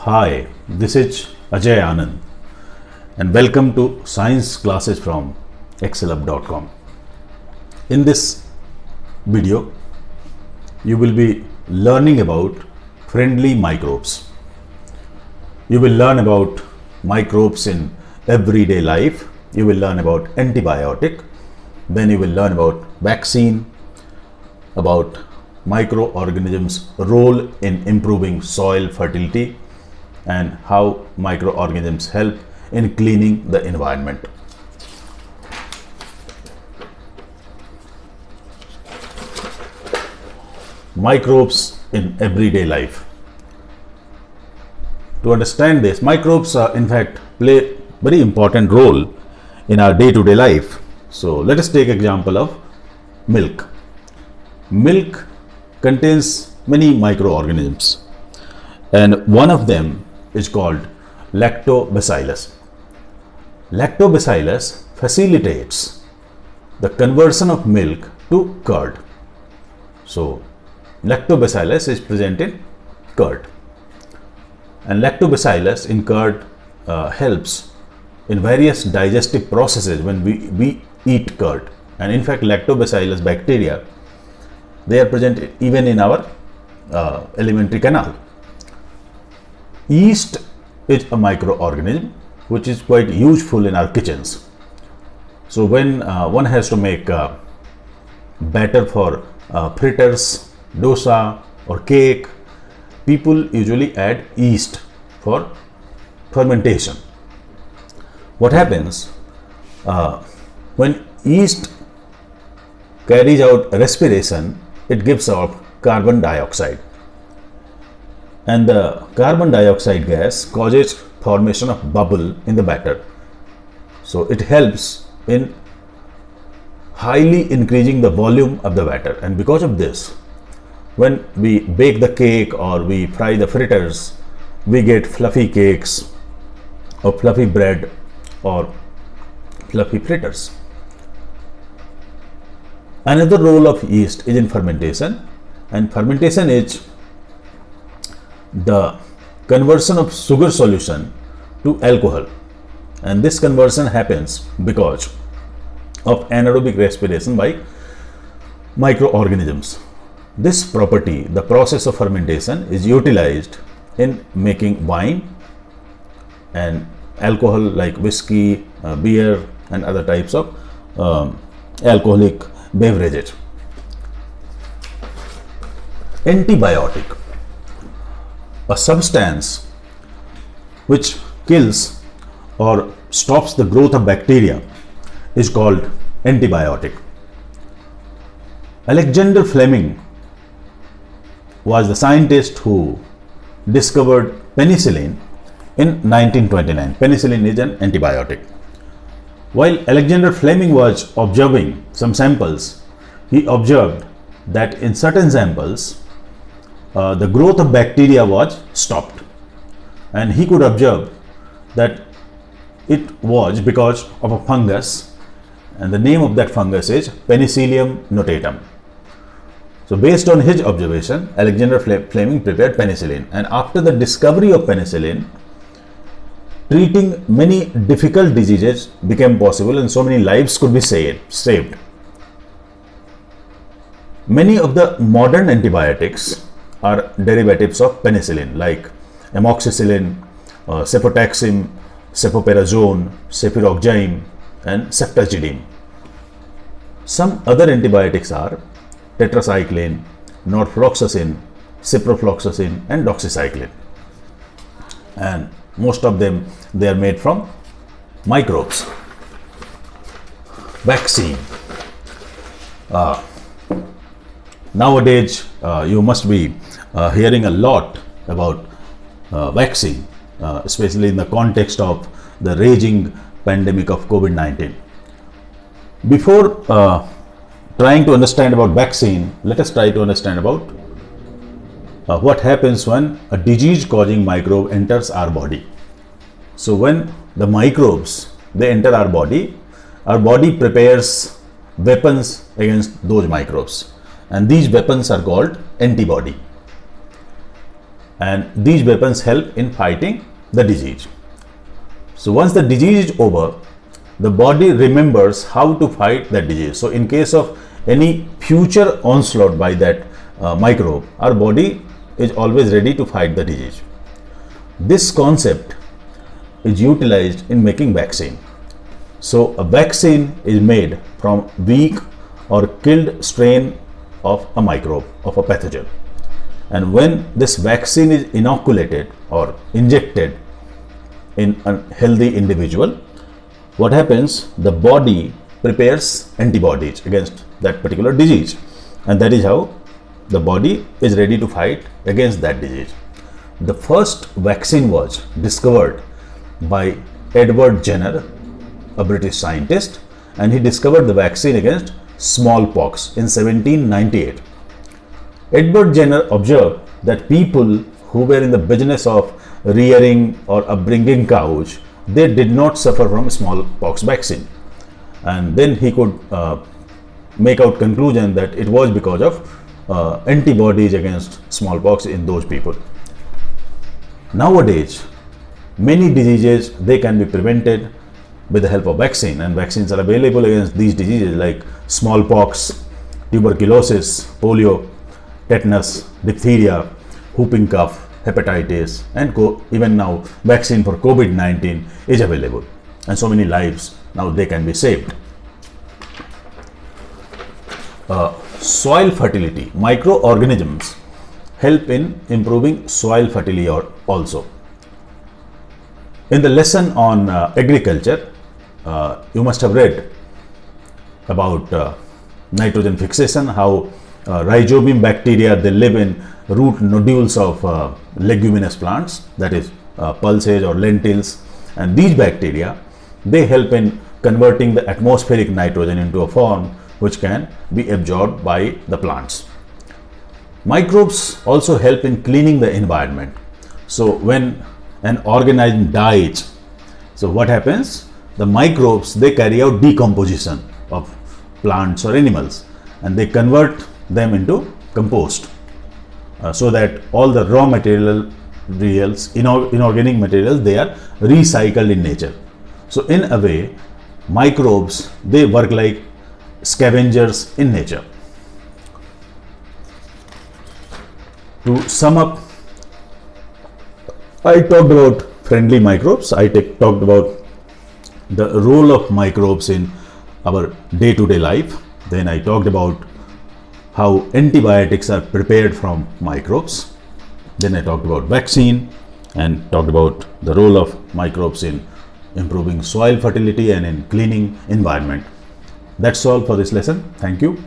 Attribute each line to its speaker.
Speaker 1: Hi, this is Ajay Anand and welcome to Science Classes from excelhub.com. In this video, you will be learning about friendly microbes. You will learn about microbes in everyday life. You will learn about antibiotic. Then you will learn about vaccine, about microorganisms' role in improving soil fertility, and how microorganisms help in cleaning the environment. Microbes in everyday life. To understand this, microbes in fact play very important role in our day-to-day life. So let us take example of milk. Milk contains many microorganisms, and one of them is called lactobacillus. Lactobacillus facilitates the conversion of milk to curd. So lactobacillus is present in curd, and lactobacillus in curd helps in various digestive processes when we eat curd. And in fact, lactobacillus bacteria, they are present even in our alimentary canal. Yeast is a microorganism which is quite useful in our kitchens. So when one has to make batter for fritters, dosa or cake, people usually add yeast for fermentation. What happens when yeast carries out respiration, it gives out carbon dioxide, and the carbon dioxide gas causes formation of bubble in the batter. So it helps in highly increasing the volume of the batter, and because of this, when we bake the cake or we fry the fritters, we get fluffy cakes or fluffy bread or fluffy fritters. Another role of yeast is in fermentation, and fermentation is the conversion of sugar solution to alcohol, and this conversion happens because of anaerobic respiration by microorganisms. This property, the process of fermentation, is utilized in making wine and alcohol like whiskey, beer and other types of alcoholic beverages. Antibiotic, a substance which kills or stops the growth of bacteria, is called antibiotic. Alexander Fleming was the scientist who discovered penicillin in 1929. Penicillin is an antibiotic. While Alexander Fleming was observing some samples, he observed that in certain samples the growth of bacteria was stopped, and he could observe that it was because of a fungus, and the name of that fungus is Penicillium notatum. So based on his observation, Alexander Fleming prepared penicillin, and after the discovery of penicillin, treating many difficult diseases became possible, and so many lives could be saved. Many of the modern antibiotics are derivatives of penicillin, like amoxicillin, cefotaxime, cefoperazone, cefuroxime and ceftazidime. Some other antibiotics are tetracycline, norfloxacin, ciprofloxacin and doxycycline, and most of them, they are made from microbes. Vaccine. Nowadays you must be hearing a lot about vaccine, especially in the context of the raging pandemic of COVID-19. Before trying to understand about vaccine, let us try to understand about what happens when a disease causing microbe enters our body. So when the microbes, they enter our body prepares weapons against those microbes, and these weapons are called antibody. and these weapons help in fighting the disease. So once the disease is over, the body remembers how to fight that disease. So in case of any future onslaught by that microbe, our body is always ready to fight the disease. This concept is utilized in making vaccine. So a vaccine is made from weak or killed strain of a microbe, of a pathogen. And when this vaccine is inoculated or injected in a healthy individual, what happens? The body prepares antibodies against that particular disease, and that is how the body is ready to fight against that disease. The first vaccine was discovered by Edward Jenner, a British scientist, and he discovered the vaccine against smallpox in 1798. Edward Jenner observed that people who were in the business of rearing or upbringing cows, they did not suffer from smallpox vaccine, and then he could make out conclusion that it was because of antibodies against smallpox in those people. Nowadays, many diseases, they can be prevented with the help of vaccine, and vaccines are available against these diseases like smallpox, tuberculosis, polio, tetanus, diphtheria, whooping cough, hepatitis, and even now vaccine for COVID-19 is available, and so many lives now they can be saved. Soil fertility, microorganisms help in improving soil fertility also. In the lesson on agriculture, you must have read about nitrogen fixation, how rhizobium bacteria, they live in root nodules of leguminous plants, that is pulses or lentils, and these bacteria, they help in converting the atmospheric nitrogen into a form which can be absorbed by the plants. Microbes also help in cleaning the environment. So when an organism dies, so what happens? The microbes, they carry out decomposition of plants or animals, and they convert them into compost, so that all the raw materials, inorganic materials, they are recycled in nature. So in a way, microbes, they work like scavengers in nature. To sum up, I talked about friendly microbes, I talked about the role of microbes in our day-to-day life. Then I talked about how antibiotics are prepared from microbes. Then I talked about vaccine and talked about the role of microbes in improving soil fertility and in cleaning environment. That's all for this lesson. Thank you.